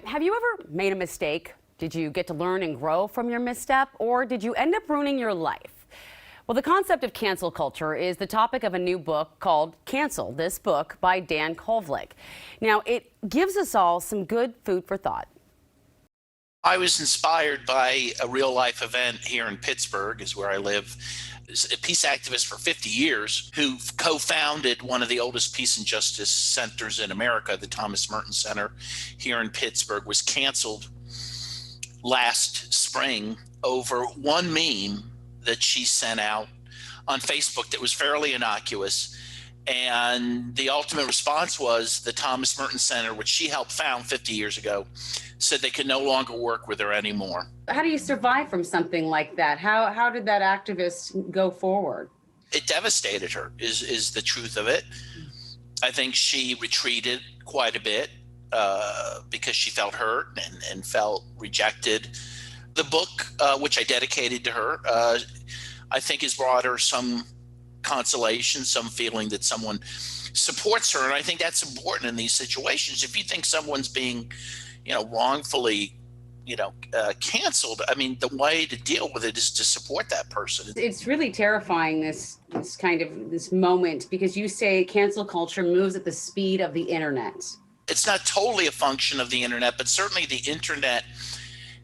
Have you ever made a mistake? Did you get to learn and grow from your misstep, or did you end up ruining your life? Well, the concept of cancel culture is the topic of a new book called Cancel, this book by Dan Kovalik. Now, it gives us all some good food for thought. I was inspired by a real life event here in Pittsburgh, is where I live. A peace activist for 50 years who co-founded one of the oldest peace and justice centers in America, the Thomas Merton Center here in Pittsburgh, was canceled last spring over one meme that she sent out on Facebook that was fairly innocuous. And the ultimate response was the Thomas Merton Center, which she helped found 50 years ago, said they could no longer work with her anymore. How do you survive from something like that? How did that activist go forward? It devastated her, is the truth of it. I think she retreated quite a bit because she felt hurt and felt rejected. The book, which I dedicated to her, I think has brought her some consolation, some feeling that someone supports her. And I think that's important in these situations. If you think someone's being, wrongfully, canceled, I mean, the way to deal with it is to support that person. It's really terrifying, this moment, because you say cancel culture moves at the speed of the internet. It's not totally a function of the internet, but certainly the internet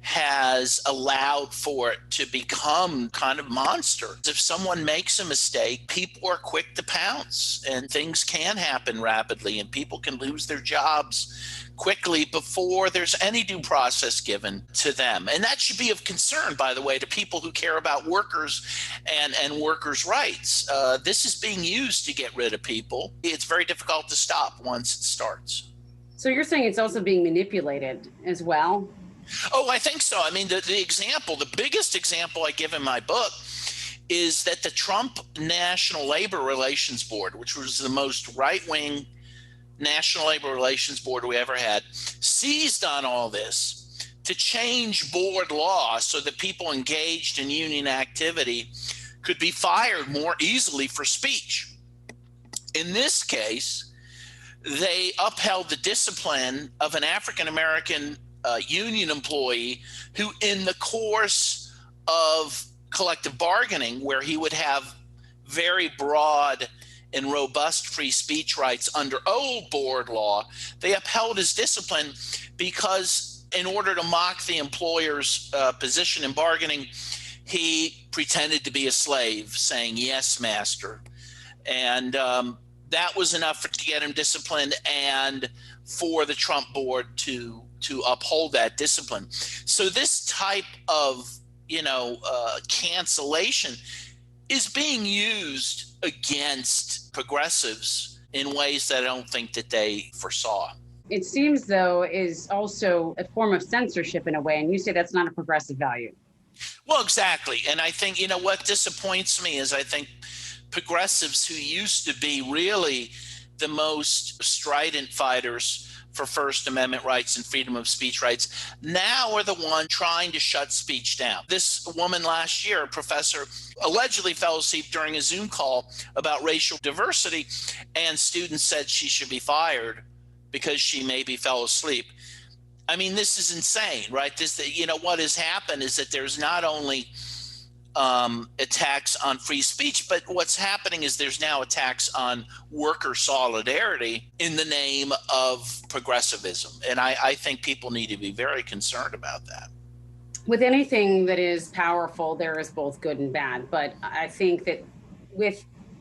has allowed for it to become kind of monster. If someone makes a mistake, people are quick to pounce, and things can happen rapidly, and people can lose their jobs quickly before there's any due process given to them. And that should be of concern, by the way, to people who care about workers and workers' rights. This is being used to get rid of people. It's very difficult to stop once it starts. So you're saying it's also being manipulated as well? Oh, I think so. I mean, the biggest example I give in my book is that the Trump National Labor Relations Board, which was the most right-wing National Labor Relations Board we ever had, seized on all this to change board law so that people engaged in union activity could be fired more easily for speech. In this case, they upheld the discipline of an African-American union employee who, in the course of collective bargaining, where he would have very broad and robust free speech rights under old board law, they upheld his discipline because, in order to mock the employer's position in bargaining, he pretended to be a slave, saying, "Yes, master." And that was enough to get him disciplined and for the Trump board to uphold that discipline. So this type of, cancellation is being used against progressives in ways that I don't think that they foresaw. It seems, though, is also a form of censorship in a way, and you say that's not a progressive value. Well, exactly. And I think, what disappoints me is I think progressives who used to be really the most strident fighters for First Amendment rights and freedom of speech rights now are the one trying to shut speech down. This woman last year, a professor, allegedly fell asleep during a Zoom call about racial diversity, and students said she should be fired because she maybe fell asleep. I mean, this is insane, right? What has happened is that there's not only attacks on free speech, but what's happening is there's now attacks on worker solidarity in the name of progressivism. And I think people need to be very concerned about that. With anything that is powerful, there is both good and bad. But I think that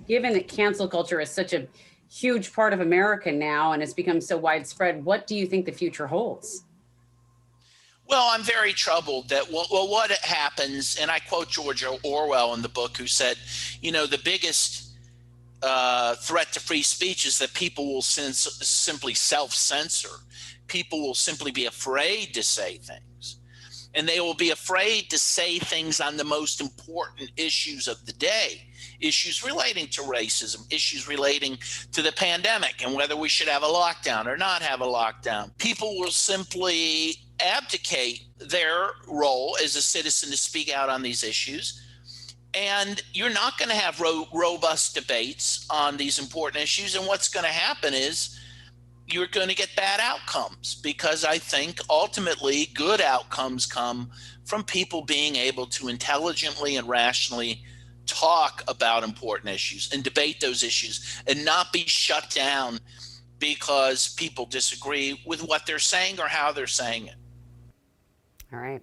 given that cancel culture is such a huge part of America now and has become so widespread, what do you think the future holds? Well, I'm very troubled that what happens, and I quote George Orwell in the book, who said, the biggest threat to free speech is that people will simply self-censor. People will simply be afraid to say things. And they will be afraid to say things on the most important issues of the day, issues relating to racism, issues relating to the pandemic and whether we should have a lockdown or not have a lockdown. People will simply abdicate their role as a citizen to speak out on these issues. And you're not going to have robust debates on these important issues. And what's going to happen is, you're going to get bad outcomes, because I think ultimately good outcomes come from people being able to intelligently and rationally talk about important issues and debate those issues and not be shut down because people disagree with what they're saying or how they're saying it. All right.